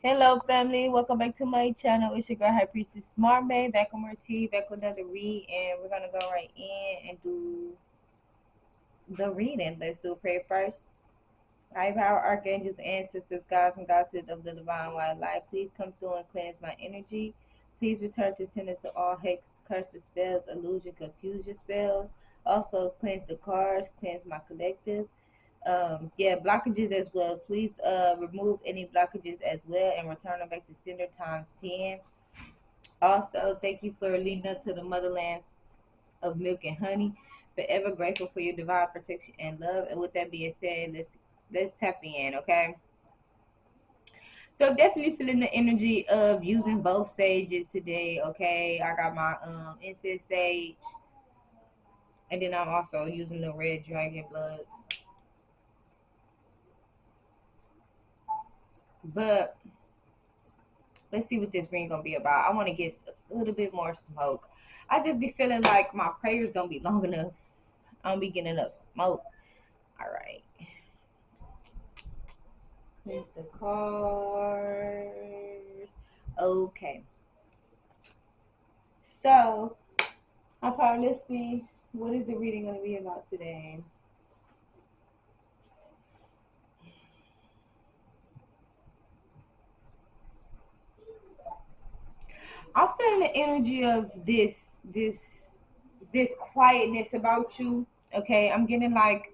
Hello, family. Welcome back to my channel. It's your girl, High Priestess Marmay, back on more tea, back with another read, and we're gonna go right in and do the reading. Let's do a prayer first. I power archangels, ancestors, gods, and goddesses of the divine wildlife. Please come through and cleanse my energy. Please return to sender to all hex, curses, spells, illusion, confusion spells. Also cleanse the cards, cleanse my collective. Blockages as well. Please remove any blockages as well and return them back to sender times 10. Also, thank you for leading us to the motherland of milk and honey. Forever grateful for your divine protection and love. And with that being said, let's tap in, okay? So definitely feeling the energy of using both sages today, okay? I got my incense sage, and then I'm also using the red dragon bloods. But let's see what this green gonna be about. I want to get a little bit more smoke. I just be feeling like my prayers don't be long enough. I don't be getting enough smoke. All right. Cleanse the cars. Okay. So, let's see. What is the reading going to be about today? I'm feeling the energy of this quietness about you. Okay, I'm getting like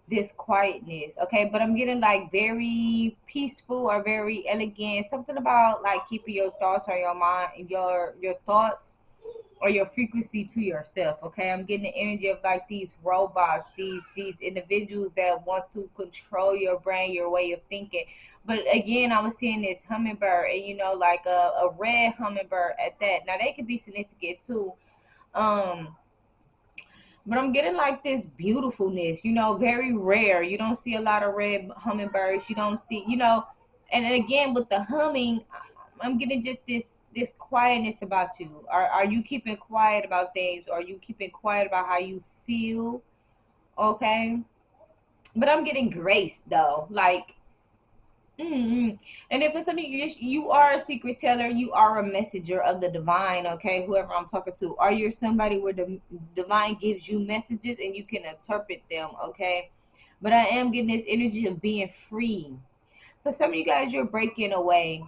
this quietness, okay, but I'm getting like very peaceful or very elegant, something about like keeping your thoughts or your mind, your thoughts or your frequency to yourself, okay. I'm getting the energy of like these robots, these individuals that want to control your brain, your way of thinking. But again, I was seeing this hummingbird, and like a red hummingbird at that. Now they could be significant too, um but I'm getting like this beautifulness, very rare. You don't see a lot of red hummingbirds. You don't see, and then again with the humming, I'm getting just this quietness about you. Are you keeping quiet about things? Or are you keeping quiet about how you feel? Okay. But I'm getting grace though. Like mm-hmm. And if it's something you are a secret teller, you are a messenger of the divine, okay? Whoever I'm talking to, or you're somebody where the divine gives you messages and you can interpret them, okay? But I am getting this energy of being free. For some of you guys, you're breaking away.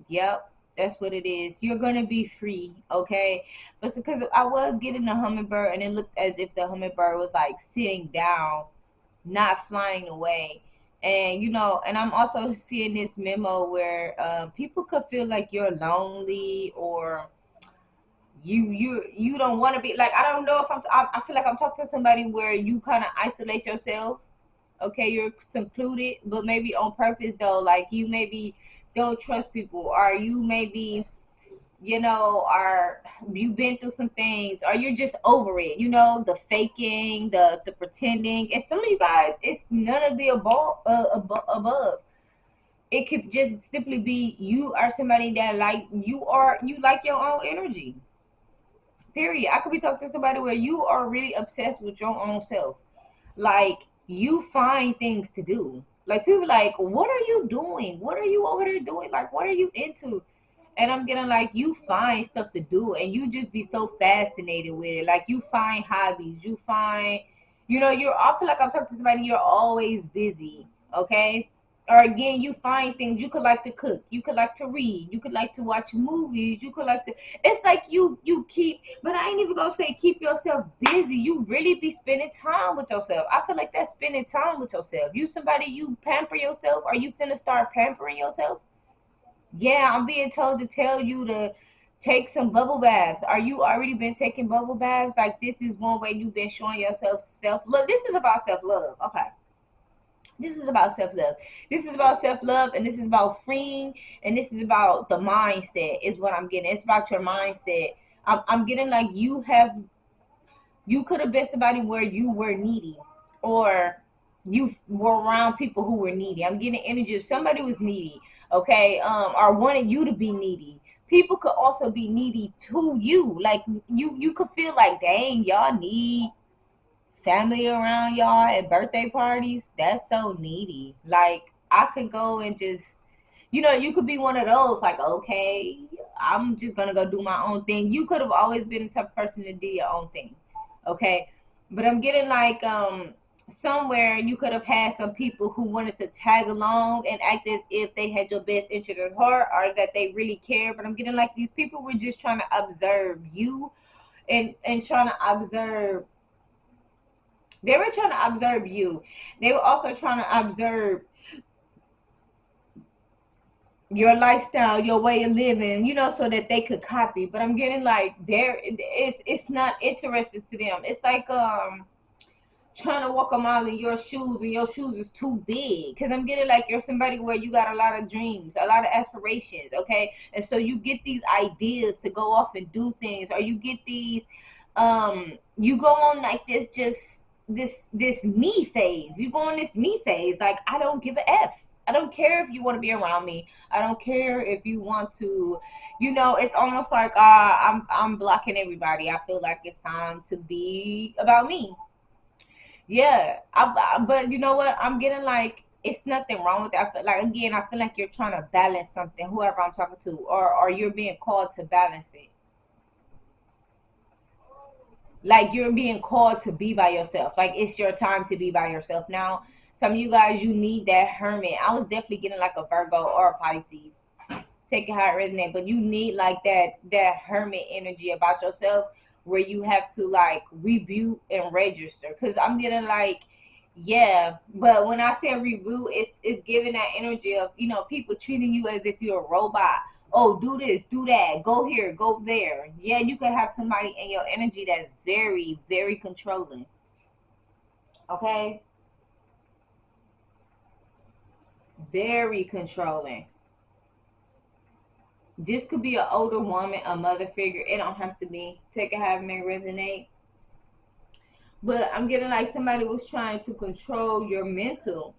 Yep, that's what it is. You're gonna be free, okay? But because I was getting a hummingbird, and it looked as if the hummingbird was like sitting down, not flying away. And and I'm also seeing this memo where people could feel like you're lonely, or you don't want to be like, I don't know if I feel like I'm talking to somebody where you kind of isolate yourself, okay. You're secluded, but maybe on purpose though. Like you maybe don't trust people, or you maybe are you've been through some things, or you're just over it, the faking, the pretending. And some of you guys, it's none of the above. It could just simply be you are somebody that you like your own energy, period. I could be talking to somebody where you are really obsessed with your own self. Like you find things to do. Like people like, what are you doing? What are you over there doing? Like, what are you into? And I'm getting like you find stuff to do, and you just be so fascinated with it. Like you find hobbies, you find, you're, I feel like I'm talking to somebody, you're always busy, okay? Or again, you find things. You could like to cook, you could like to read, you could like to watch movies, you could like to, it's like you keep, but I ain't even gonna say keep yourself busy. You really be spending time with yourself. I feel like that's spending time with yourself. You somebody, you pamper yourself. Are you finna start pampering yourself? Yeah, I'm being told to tell you to take some bubble baths. Are you already been taking bubble baths? Like this is one way you've been showing yourself self love. This is about self love. Okay. This is about self love. This is about self love, and this is about freeing, and this is about the mindset. Is what I'm getting. It's about your mindset. I'm getting like you could have been somebody where you were needy, or you were around people who were needy. I'm getting energy if somebody was needy, okay, or wanted you to be needy. People could also be needy to you. Like you could feel like, dang, y'all need family around y'all at birthday parties. That's so needy. Like I could go and just You know, you could be one of those, like, okay, I'm just gonna go do my own thing. You could have always been the type of person to do your own thing, okay? But I'm getting like somewhere you could have had some people who wanted to tag along and act as if they had your best interest at heart or that they really care. But I'm getting like these people were just trying to observe you and trying to observe. They were trying to observe you. They were also trying to observe your lifestyle, your way of living, you know, so that they could copy. But I'm getting like it's not interested to them. It's like trying to walk a mile in your shoes and your shoes is too big. Because I'm getting like you're somebody where you got a lot of dreams, a lot of aspirations, okay? And so you get these ideas to go off and do things, or you get these you go on like this me phase. You go on this me phase, like I don't give a F. I don't care if you want to be around me. I don't care if you want to, you know, it's almost like I'm blocking everybody. I feel like it's time to be about me. Yeah, but you know what? I'm getting like it's nothing wrong with that. I feel like again, I feel like you're trying to balance something, whoever I'm talking to, or you're being called to balance it. Like you're being called to be by yourself. Like it's your time to be by yourself now. Some of you guys, you need that hermit. I was definitely getting like a Virgo or a Pisces. Take it how it resonates, but you need like that hermit energy about yourself where you have to like rebuke and register. Because I'm getting like, yeah, but when I say reboot, it's giving that energy of, you know, people treating you as if you're a robot. Oh, do this, do that, go here, go there. Yeah, you could have somebody in your energy that's very, very controlling. Okay, very controlling. This could be an older woman, a mother figure. It don't have to be. Take it how it may resonate. But I'm getting like somebody was trying to control your mental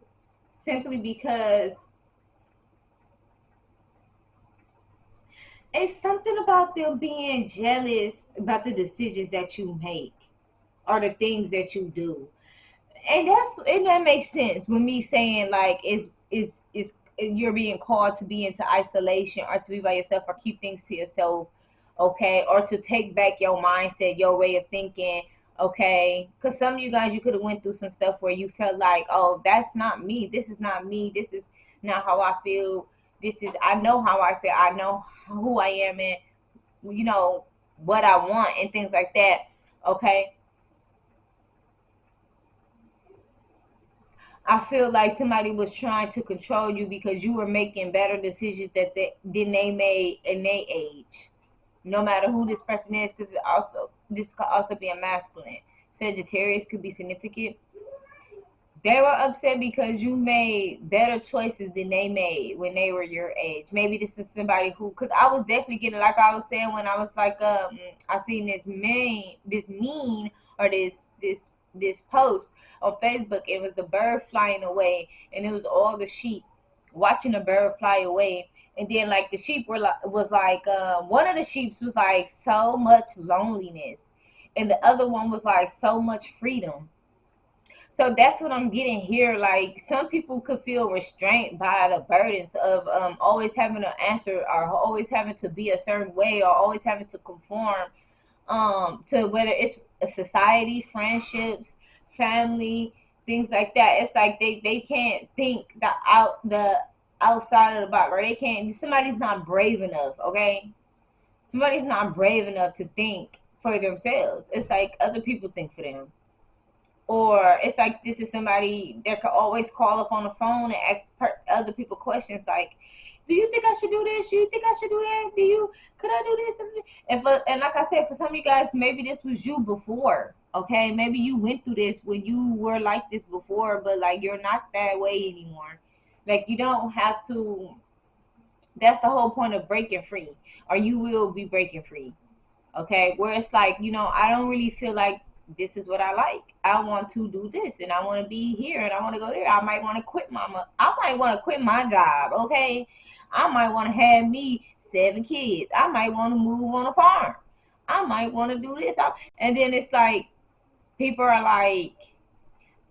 simply because it's something about them being jealous about the decisions that you make or the things that you do. And that makes sense with me saying like is you're being called to be into isolation or to be by yourself or keep things to yourself, okay, or to take back your mindset, your way of thinking, okay, because some of you guys, you could have went through some stuff where you felt like, oh, that's not me, this is not me, this is not how I feel, this is, I know how I feel, I know who I am, and you know what I want and things like that, okay. I feel like somebody was trying to control you because you were making better decisions than they made in their age. No matter who this person is, because also this could also be a masculine. Sagittarius could be significant. They were upset because you made better choices than they made when they were your age. Maybe this is somebody who, because I was definitely getting, like I was saying when I was like, I seen or this post on Facebook. It was the bird flying away, and it was all the sheep watching the bird fly away. And then like the sheep was like, one of the sheeps was like so much loneliness, and the other one was like so much freedom. So that's what I'm getting here. Like some people could feel restrained by the burdens of always having to answer or always having to be a certain way or always having to conform to whether it's a society, friendships, family, things like that. It's like they can't think the outside of the box, or they can't. Somebody's not brave enough. Okay, somebody's not brave enough to think for themselves. It's like other people think for them, or it's like this is somebody that could always call up on the phone and ask other people questions like, do you think I should do this? Do you think I should do that? Could I do this? And like I said, for some of you guys, maybe this was you before. Okay, maybe you went through this when you were like this before, but like you're not that way anymore. Like you don't have to. That's the whole point of breaking free, or you will be breaking free. Okay, where it's like, I don't really feel like this is what I like. I want to do this and I want to be here and I want to go there. I might want to quit I might want to quit my job. Okay, I might want to have me 7 kids. I might want to move on a farm. I might want to do this. And then it's like people are like,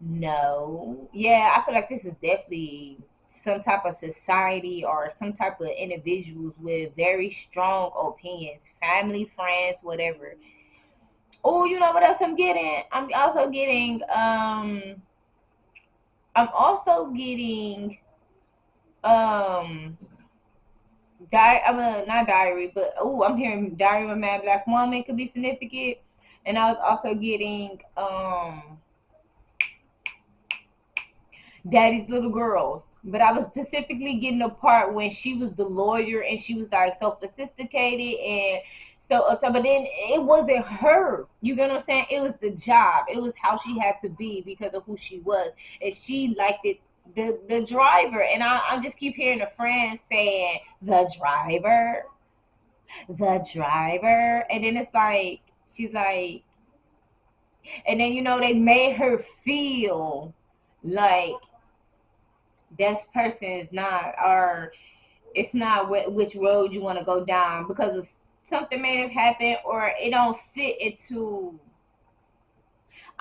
no, yeah, I feel like this is definitely some type of society or some type of individuals with very strong opinions, family, friends, whatever. Oh, you know what else I'm getting? I'm also getting um I'm a not diary, but oh, I'm hearing diary of a mad black woman could be significant. And I was also getting Daddy's Little Girls. But I was specifically getting the part when she was the lawyer and she was like so sophisticated and so uptight. But then it wasn't her. You get what I'm saying? It was the job. It was how she had to be because of who she was. And she liked it. The driver, and I just keep hearing a friend saying the driver, and then it's like she's like, and then they made her feel like this person is not, or it's not which road you want to go down because of something may have happened or it don't fit into.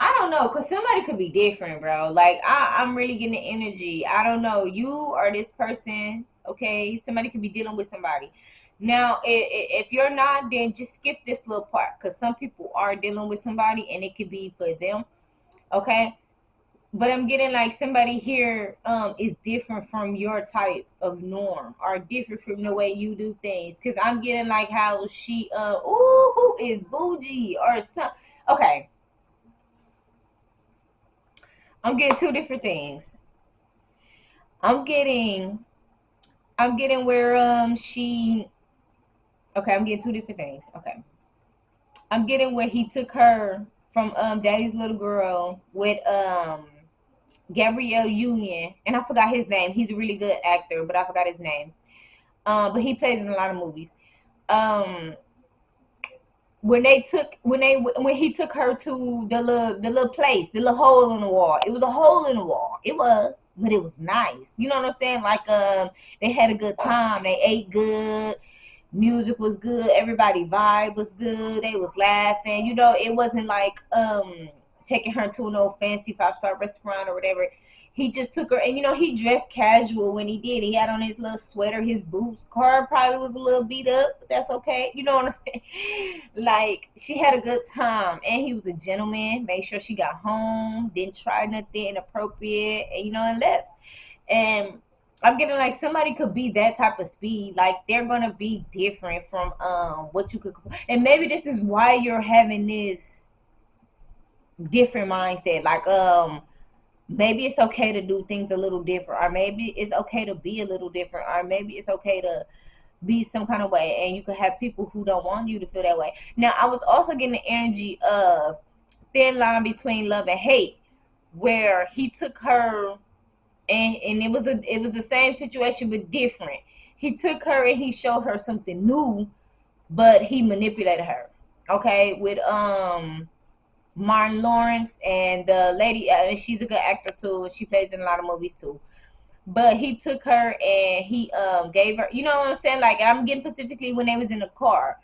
I don't know, cause somebody could be different, bro. Like I'm really getting the energy. I don't know. You or this person, okay? Somebody could be dealing with somebody. Now, if you're not, then just skip this little part, cause some people are dealing with somebody, and it could be for them, okay? But I'm getting like somebody here is different from your type of norm or different from the way you do things. Cause I'm getting like how she who is bougie or some. Okay, I'm getting two different things. I'm getting where she okay, I'm getting two different things. Okay. I'm getting where he took her from Daddy's Little Girl with Gabrielle Union, and I forgot his name. He's a really good actor, but I forgot his name. But he plays in a lot of movies. Um, when he took her to the little place, the little hole in the wall. It was a hole in the wall. It was, but it was nice. You know what I'm saying? Like they had a good time. They ate good. Music was good. Everybody vibe was good. They was laughing. It wasn't like taking her to no fancy 5-star restaurant or whatever. He just took her, and he dressed casual when he did. He had on his little sweater, his boots. Car probably was a little beat up, but that's okay. You know what I'm saying? Like, she had a good time, and he was a gentleman. Made sure she got home, didn't try nothing inappropriate, and left. And I'm getting like somebody could be that type of speed. Like they're gonna be different from what you could, and maybe this is why you're having this different mindset. Like maybe it's okay to do things a little different, or maybe it's okay to be a little different, or maybe it's okay to be some kind of way, and you could have people who don't want you to feel that way. Now I was also getting the energy of thin line between love and hate, where he took her, and it was the same situation but different. He took her and he showed her something new, but he manipulated her. Okay, with Martin Lawrence and the lady, she's a good actor too. She plays in a lot of movies too. But he took her and he gave her, you know what I'm saying? Like, I'm getting specifically when they was in the car,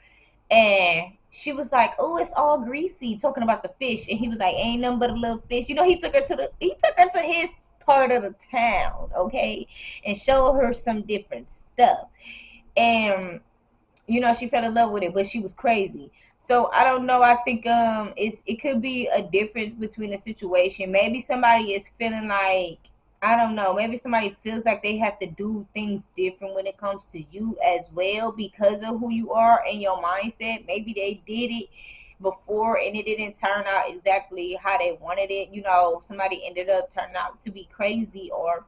and she was like, "Oh, it's all greasy," talking about the fish, and he was like, "Ain't nothing but a little fish." He took her to his part of the town, okay, and showed her some different stuff, and she fell in love with it, but she was crazy. So I don't know. I think it could be a difference between the situation. Maybe somebody is feeling like, I don't know, maybe somebody feels like they have to do things different when it comes to you as well because of who you are and your mindset. Maybe they did it before and it didn't turn out exactly how they wanted it. Somebody ended up turning out to be crazy or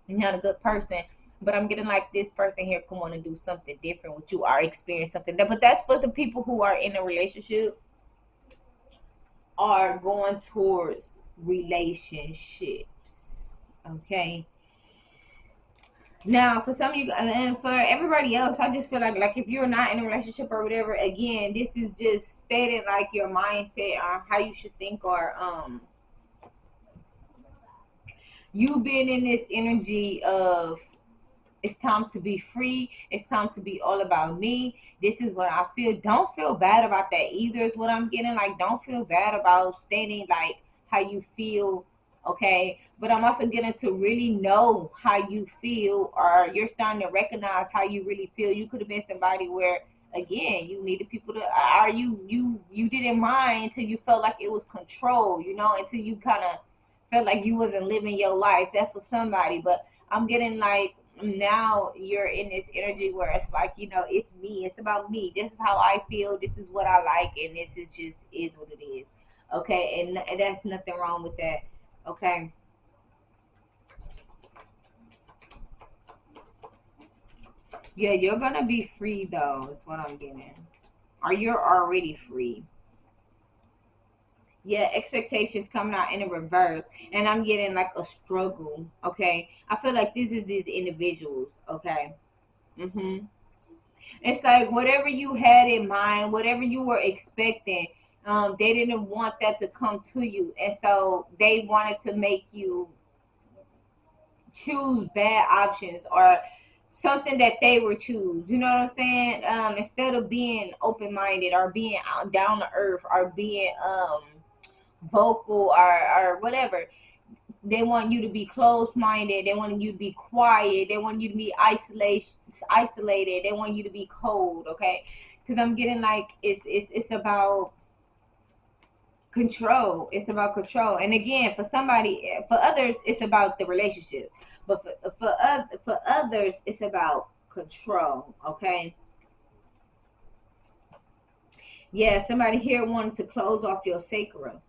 not a good person. But I'm getting like this person here can want to do something different with you or experience something. But that's for the people who are in a relationship or going towards relationships. Okay. Now, for some of you and for everybody else, I just feel like if you're not in a relationship or whatever, again, this is just stating like your mindset or how you should think, or you being in this energy of, it's time to be free. It's time to be all about me. This is what I feel. Don't feel bad about that either, is what I'm getting. Like, don't feel bad about stating like how you feel okay? But I'm also getting to really know how you feel, or you're starting to recognize how you really feel. You could have been somebody where, again, you needed people to, are you didn't mind until you felt like it was control, until you kind of felt like you wasn't living your life. That's for somebody. But I'm getting like, now you're in this energy where it's like, it's me, it's about me, this is how I feel, this is what I like, and this is just is what it is. Okay, and that's nothing wrong with that. Okay. Yeah, you're gonna be free though, is what I'm getting. Or you're already free. Yeah, expectations coming out in a reverse. And I'm getting like a struggle. Okay. I feel like this is these individuals. Okay. Mm-hmm. It's like whatever you had in mind, whatever you were expecting, they didn't want that to come to you. And so they wanted to make you choose bad options, or something that they were choose. You know what I'm saying? Instead of being open minded, or being out down to earth, or being vocal, or whatever. They want you to be closed minded. They want you to be quiet. They want you to be isolated. They want you to be cold. Okay, because I'm getting like it's about control. It's about control. And again, for others, it's about the relationship. But for others, it's about control. Okay. Yeah, somebody here wanted to close off your sacral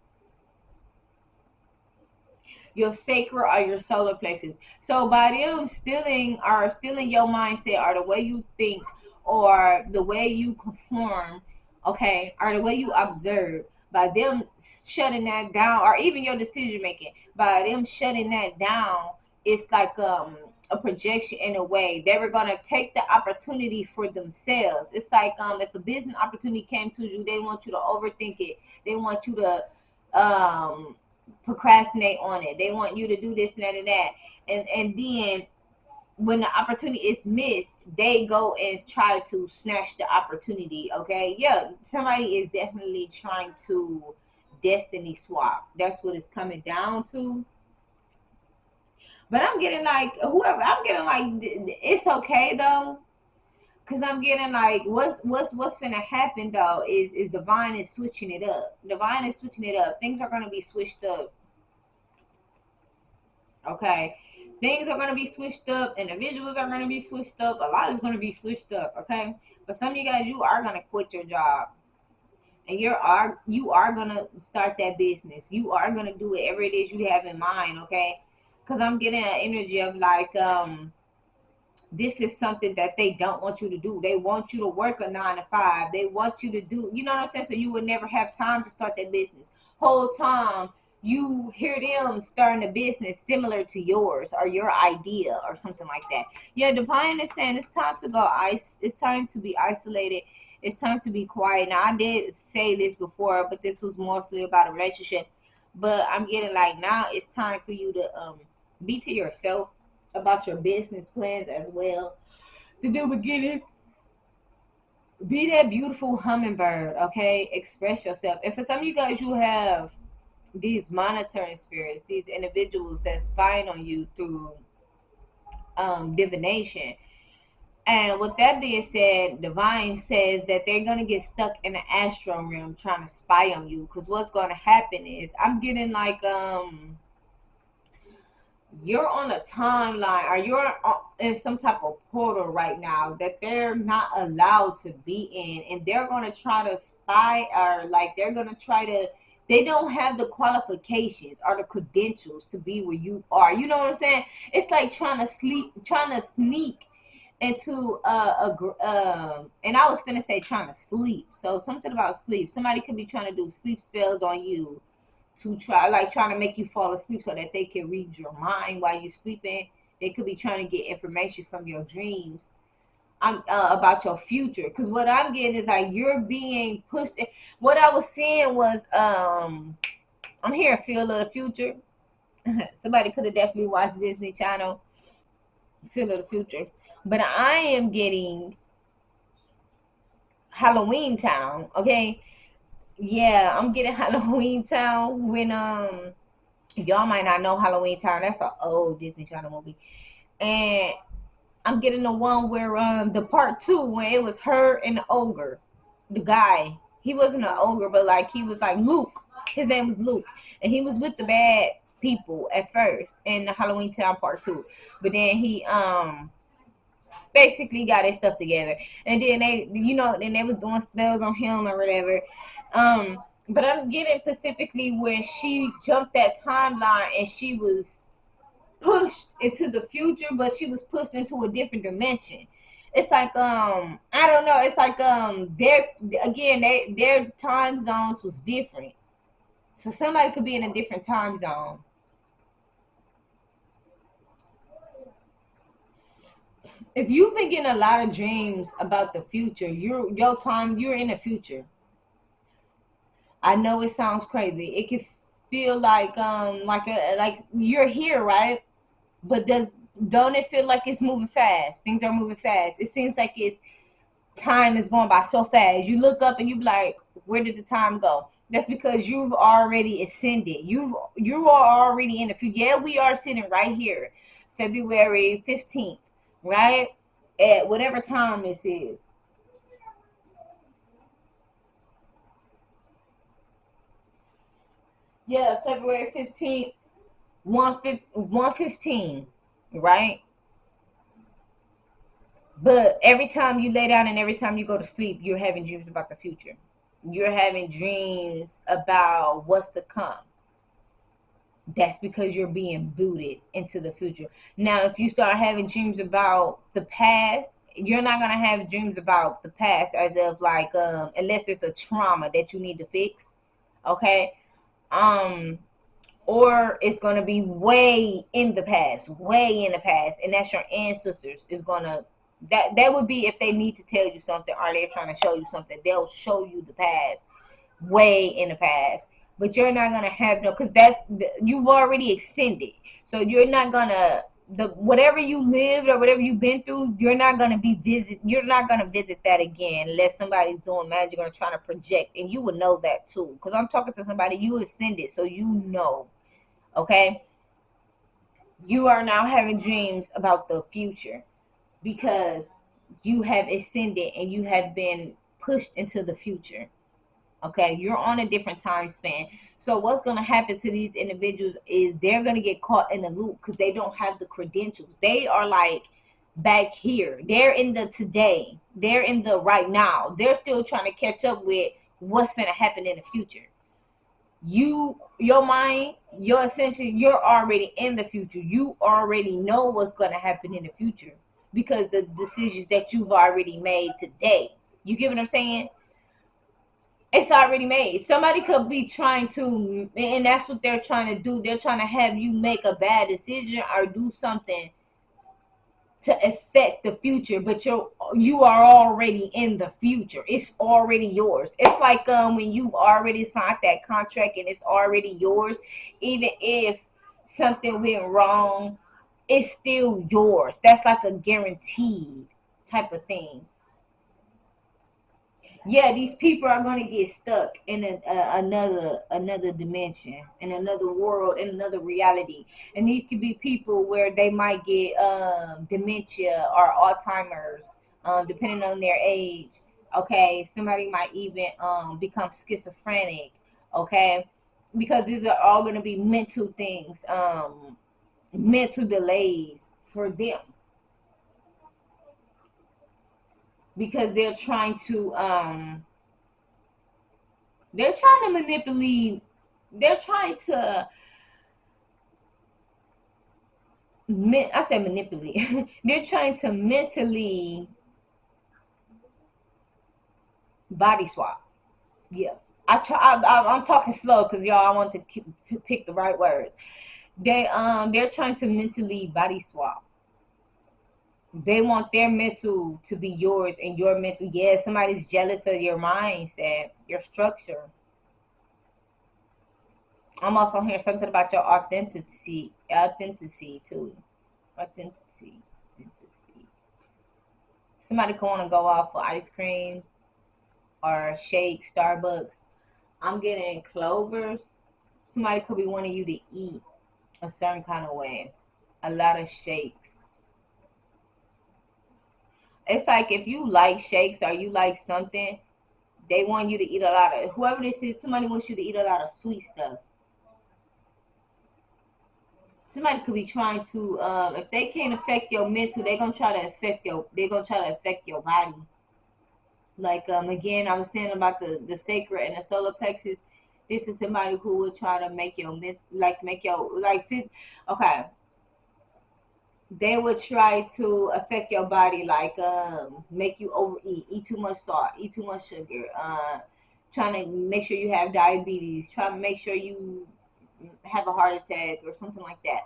or your solar plexus. So by them stealing your mindset, or the way you think, or the way you perform, okay, or the way you observe, by them shutting that down, or even your decision making, by them shutting that down, it's like a projection. In a way, they were gonna take the opportunity for themselves. It's like, if a business opportunity came to you, they want you to overthink it. They want you to procrastinate on it. They want you to do this and that and that. And then when the opportunity is missed, they go and try to snatch the opportunity. Okay. Yeah, somebody is definitely trying to destiny swap. That's what it's coming down to. But I'm getting like, whoever, I'm getting like, it's okay though. Cause I'm getting like, what's gonna happen though is divine is switching it up. Divine is switching it up. Things are gonna be switched up. Okay. Things are going to be switched up. Individuals are going to be switched up. A lot is going to be switched up. Okay. For some of you guys, you are going to quit your job. And you are going to start that business. You are going to do whatever it is you have in mind. Okay. Because I'm getting an energy of like, this is something that they don't want you to do. They want you to work a 9 to 5. They want you to do, you know what I'm saying? So you would never have time to start that business. Whole time you hear them starting a business similar to yours, or your idea, or something like that. Yeah, divine is saying it's time to go it's time to be isolated. It's time to be quiet. Now I did say this before, but this was mostly about a relationship. But I'm getting like, now it's time for you to be to yourself about your business plans as well. The new beginnings. Be that beautiful hummingbird, okay? Express yourself. And for some of you guys, you have these monitoring spirits, these individuals that spying on you through divination. And with that being said, divine says that they're gonna get stuck in the astral realm trying to spy on you. Because what's gonna happen is, I'm getting like you're on a timeline, or you're in some type of portal right now that they're not allowed to be in, and they're going to try to spy, or like they're going to try to, they don't have the qualifications or the credentials to be where you are. You know what I'm saying? It's like trying to sneak into and I was finna say trying to sleep. So something about sleep. Somebody could be trying to do sleep spells on you, to trying to make you fall asleep so that they can read your mind while you're sleeping. They could be trying to get information from your dreams. I'm about your future, because what I'm getting is like you're being pushed. What I was seeing was I'm hearing Feel of the Future. Somebody could have definitely watched Disney Channel, Feel of the Future. But I am getting Halloween Town. Okay. Yeah, I'm getting Halloween Town when Y'all might not know Halloween Town. That's an old Disney Channel movie. And I'm getting the one where the part 2 when it was her and the ogre, the guy. He wasn't an ogre, but like he was like Luke. His name was Luke, and he was with the bad people at first in the Halloween Town part 2. But then he basically got his stuff together, and then then they was doing spells on him or whatever. But I'm getting specifically where she jumped that timeline and she was pushed into the future, but she was pushed into a different dimension. It's like I don't know. It's like their time zones was different, so somebody could be in a different time zone. If you've been getting a lot of dreams about the future, you're in the future. I know it sounds crazy. It can feel like you're here, right? But don't it feel like it's moving fast? Things are moving fast. It seems like time is going by so fast. You look up and you be like, where did the time go? That's because you've already ascended. You are already in the future. Yeah, we are sitting right here, February 15th, right? At whatever time this is. Yeah, February 15th, 1:15, right? But every time you lay down and every time you go to sleep, you're having dreams about the future. You're having dreams about what's to come. That's because you're being booted into the future. Now, if you start having dreams about the past, you're not gonna have dreams about the past as of like unless it's a trauma that you need to fix. Okay. Um or it's gonna be way in the past, and that's your ancestors is gonna that would be if they need to tell you something or they're trying to show you something. They'll show you the past, way in the past. But you're not gonna have no, because you've already extended, so you're not gonna the whatever you lived or whatever you've been through, you're not gonna visit that again unless somebody's doing magic or trying to project, and you would know that too because I'm talking to somebody. You ascended, so you know. Okay, you are now having dreams about the future because you have ascended and you have been pushed into the future. Okay, you're on a different time span. So what's going to happen to these individuals is they're going to get caught in the loop because they don't have the credentials. They are like back here. They're in the today. They're in the right now. They're still trying to catch up with what's going to happen in the future. Your mind, your ascension, you're already in the future. You already know what's going to happen in the future because the decisions that you've already made today. You get what I'm saying? It's already made. Somebody could be trying to, and that's what they're trying to do. They're trying to have you make a bad decision or do something to affect the future, but you are already in the future. It's already yours. It's like when you've already signed that contract and it's already yours. Even if something went wrong, it's still yours. That's like a guaranteed type of thing. Yeah, these people are going to get stuck in another dimension, in another world, in another reality. And these could be people where they might get dementia or Alzheimer's, depending on their age. Okay, somebody might even become schizophrenic. Okay, because these are all going to be mental things, mental delays for them because they're trying to manipulate. They're trying to. I said manipulate. They're trying to mentally body swap. Yeah, I'm talking slow because y'all I want to pick the right words. They're trying to mentally body swap. They want their mental to be yours and your mental. Yeah, somebody's jealous of your mindset, your structure. I'm also hearing something about your authenticity too. Authenticity, authenticity. Somebody could want to go off for ice cream or shake, Starbucks. I'm getting clovers. Somebody could be wanting you to eat a certain kind of way. A lot of shakes. It's like if you like shakes or you like something, they want you to eat a lot of, whoever this is, somebody wants you to eat a lot of sweet stuff. Somebody could be trying to, if they can't affect your mental, they're gonna try to affect your body. Like, again, I was saying about the sacred and the solar plexus. This is somebody who will try to make your make your okay. They would try to affect your body, like make you overeat, eat too much salt, eat too much sugar, trying to make sure you have diabetes, trying to make sure you have a heart attack or something like that.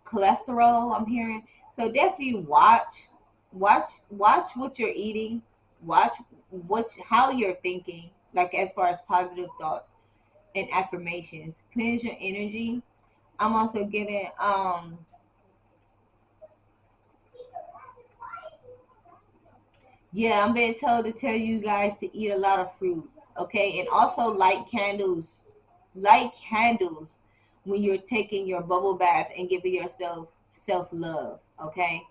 Cholesterol, I'm hearing. So definitely watch what you're eating, watch how you're thinking, like as far as positive thoughts and affirmations. Cleanse your energy. I'm also getting yeah, I'm being told to tell you guys to eat a lot of fruits, okay? And also light candles. Light candles when you're taking your bubble bath and giving yourself self-love, okay?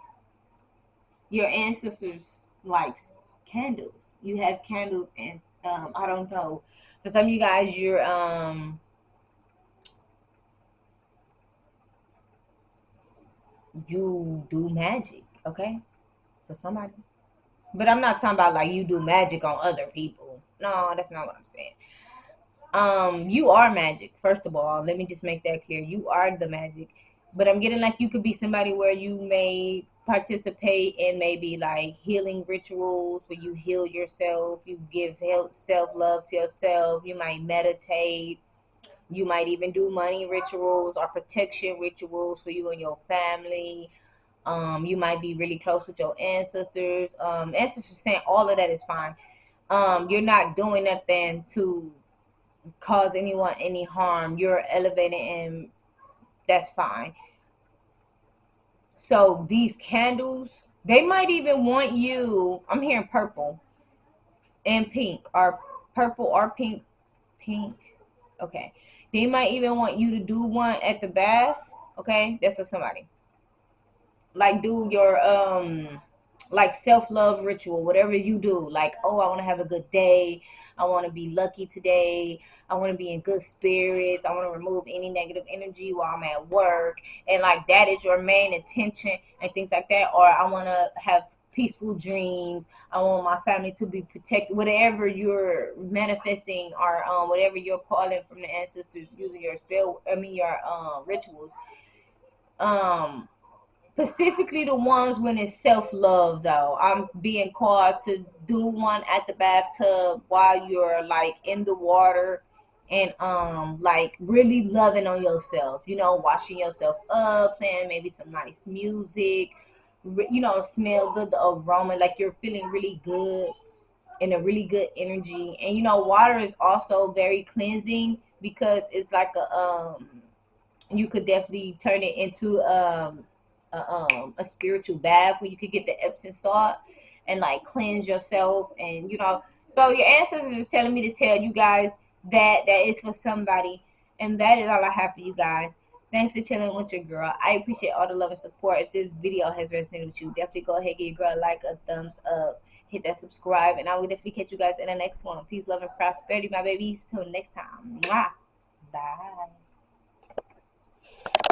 Your ancestors likes candles. You have candles and I don't know. For some of you guys you do magic, okay? For somebody. But I'm not talking about like you do magic on other people. No, that's not what I'm saying. You are magic. First of all, let me just make that clear. You are the magic. But I'm getting like you could be somebody where you may participate in maybe like healing rituals where you heal yourself, you give self love to yourself, you might meditate, you might even do money rituals or protection rituals for you and your family. You might be really close with your ancestors. Ancestors saying all of that is fine. You're not doing nothing to cause anyone any harm. You're elevating, and that's fine. So these candles, they might even want you. I'm hearing purple and pink, or purple or pink. Pink. Okay. They might even want you to do one at the bath. Okay, that's for somebody. Like do your like self-love ritual, whatever you do. Like, oh, I want to have a good day, I want to be lucky today, I want to be in good spirits, I want to remove any negative energy while I'm at work, and like that is your main intention and things like that. Or I want to have peaceful dreams, I want my family to be protected, whatever you're manifesting, or whatever you're calling from the ancestors using your your rituals. um Specifically the ones when it's self-love, though. I'm being called to do one at the bathtub while you're like in the water, and like really loving on yourself, washing yourself up, playing maybe some nice music, smell good, the aroma, like you're feeling really good, and a really good energy. And water is also very cleansing, because it's like you could definitely turn it into a spiritual bath where you could get the Epsom salt and like cleanse yourself. And so your ancestors is telling me to tell you guys that is for somebody. And that is all I have for you guys. Thanks for chilling with your girl. I appreciate all the love and support. If this video has resonated with you, definitely go ahead, give your girl a like, a thumbs up, hit that subscribe, and I will definitely catch you guys in the next one. Peace, love, and prosperity, my babies. Till next time. Mwah. Bye.